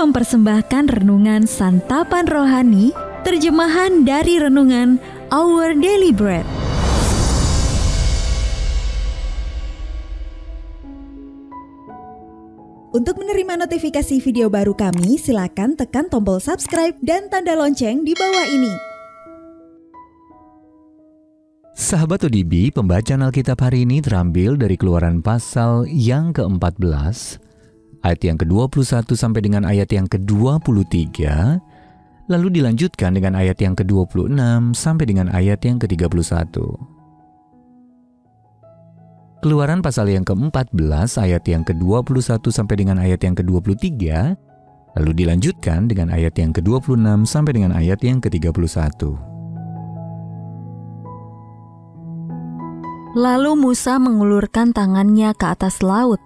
mempersembahkan renungan Santapan Rohani, terjemahan dari renungan Our Daily Bread. Untuk menerima notifikasi video baru kami, silakan tekan tombol subscribe dan tanda lonceng di bawah ini. Sahabat ODB, pembacaan Alkitab hari ini terambil dari Keluaran pasal yang ke-14, ayat yang ke-21 sampai dengan ayat yang ke-23, lalu dilanjutkan dengan ayat yang ke-26 sampai dengan ayat yang ke-31. Keluaran pasal yang ke-14 ayat yang ke-21 sampai dengan ayat yang ke-23, lalu dilanjutkan dengan ayat yang ke-26 sampai dengan ayat yang ke-31. Lalu Musa mengulurkan tangannya ke atas laut,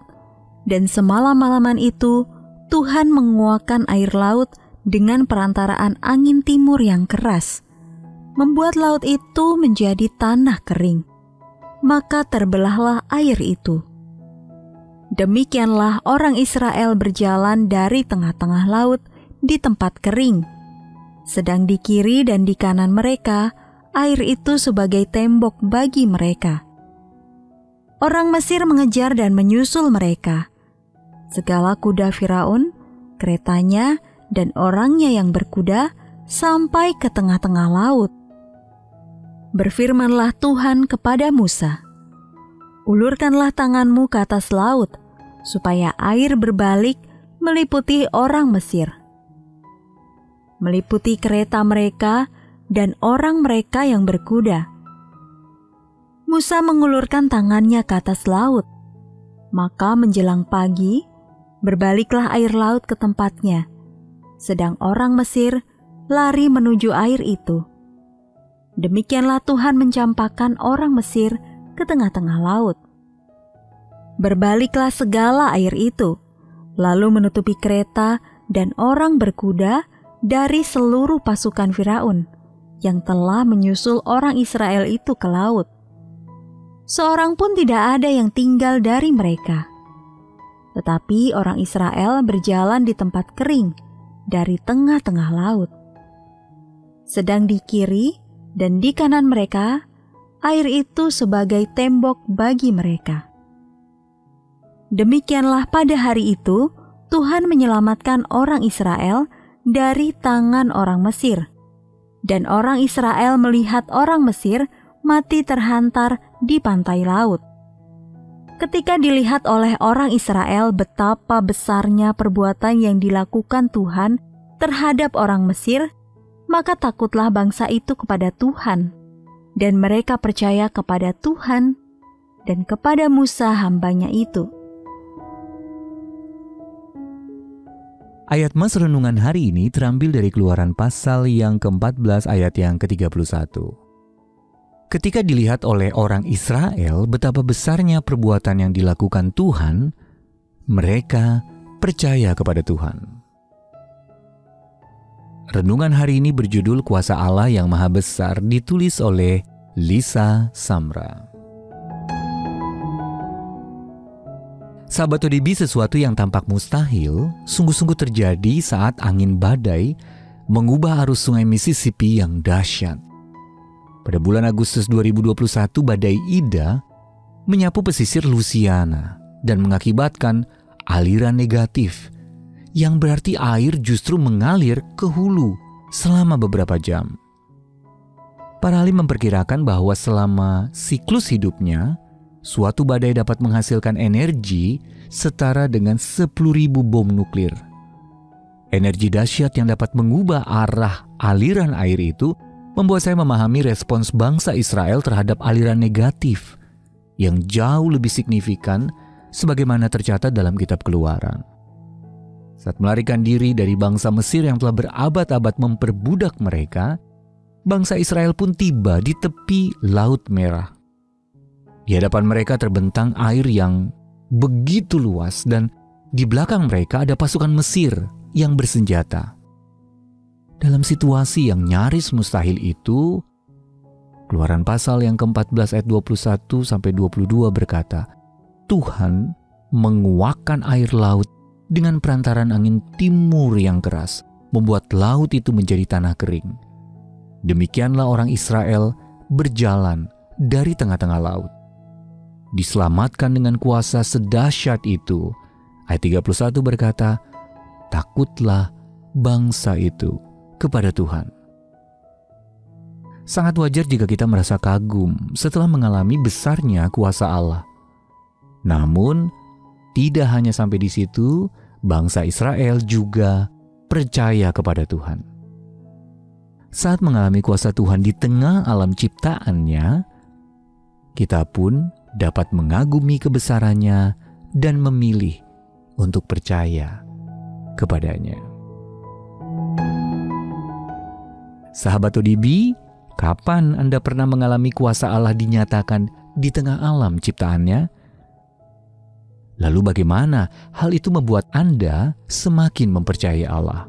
dan semalam-malaman itu Tuhan menguakkan air laut dengan perantaraan angin timur yang keras, membuat laut itu menjadi tanah kering. Maka terbelahlah air itu. Demikianlah orang Israel berjalan dari tengah-tengah laut di tempat kering. Sedang di kiri dan di kanan mereka, air itu sebagai tembok bagi mereka. Orang Mesir mengejar dan menyusul mereka. Segala kuda Firaun, keretanya, dan orangnya yang berkuda sampai ke tengah-tengah laut. Berfirmanlah Tuhan kepada Musa, "Ulurkanlah tanganmu ke atas laut, supaya air berbalik meliputi orang Mesir, meliputi kereta mereka dan orang mereka yang berkuda." Musa mengulurkan tangannya ke atas laut, maka menjelang pagi, berbaliklah air laut ke tempatnya, sedang orang Mesir lari menuju air itu. Demikianlah Tuhan mencampakkan orang Mesir ke tengah-tengah laut. Berbaliklah segala air itu, lalu menutupi kereta dan orang berkuda dari seluruh pasukan Firaun yang telah menyusul orang Israel itu ke laut. Seorang pun tidak ada yang tinggal dari mereka. Tetapi orang Israel berjalan di tempat kering dari tengah-tengah laut. Sedang di kiri dan di kanan mereka, air itu sebagai tembok bagi mereka. Demikianlah pada hari itu, Tuhan menyelamatkan orang Israel dari tangan orang Mesir. Dan orang Israel melihat orang Mesir mati terhantar di pantai laut. Ketika dilihat oleh orang Israel betapa besarnya perbuatan yang dilakukan Tuhan terhadap orang Mesir, maka takutlah bangsa itu kepada Tuhan, dan mereka percaya kepada Tuhan dan kepada Musa hambanya itu. Ayat Mas renungan hari ini terambil dari Keluaran pasal yang ke-14 ayat yang ke-31. Ketika dilihat oleh orang Israel betapa besarnya perbuatan yang dilakukan Tuhan, mereka percaya kepada Tuhan. Renungan hari ini berjudul Kuasa Allah yang Maha Besar, ditulis oleh Lisa Samra. Sahabat ODB, sesuatu yang tampak mustahil sungguh-sungguh terjadi saat angin badai mengubah arus sungai Mississippi yang dahsyat. Pada bulan Agustus 2021, badai Ida menyapu pesisir Louisiana dan mengakibatkan aliran negatif, yang berarti air justru mengalir ke hulu selama beberapa jam. Para ahli memperkirakan bahwa selama siklus hidupnya, suatu badai dapat menghasilkan energi setara dengan 10.000 bom nuklir. Energi dahsyat yang dapat mengubah arah aliran air itu membuat saya memahami respons bangsa Israel terhadap aliran negatif yang jauh lebih signifikan sebagaimana tercatat dalam kitab Keluaran. Saat melarikan diri dari bangsa Mesir yang telah berabad-abad memperbudak mereka, bangsa Israel pun tiba di tepi Laut Merah. Di hadapan mereka terbentang air yang begitu luas dan di belakang mereka ada pasukan Mesir yang bersenjata. Dalam situasi yang nyaris mustahil itu, Keluaran pasal yang ke-14 ayat 21-22 berkata, Tuhan menguakkan air laut dengan perantaran angin timur yang keras, membuat laut itu menjadi tanah kering. Demikianlah orang Israel berjalan dari tengah-tengah laut, diselamatkan dengan kuasa sedahsyat itu. Ayat 31 berkata, takutlah bangsa itu kepada Tuhan. Sangat wajar jika kita merasa kagum setelah mengalami besarnya kuasa Allah. Namun, tidak hanya sampai di situ, bangsa Israel juga percaya kepada Tuhan. Saat mengalami kuasa Tuhan di tengah alam ciptaannya, kita pun dapat mengagumi kebesarannya dan memilih untuk percaya kepadanya. Sahabat ODB, kapan Anda pernah mengalami kuasa Allah dinyatakan di tengah alam ciptaannya? Lalu bagaimana hal itu membuat Anda semakin mempercayai Allah?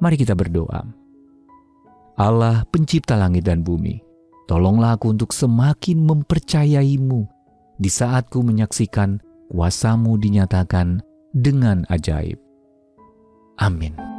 Mari kita berdoa. Allah pencipta langit dan bumi, tolonglah aku untuk semakin mempercayai-Mu di saat ku menyaksikan kuasa-Mu dinyatakan dengan ajaib. Amin.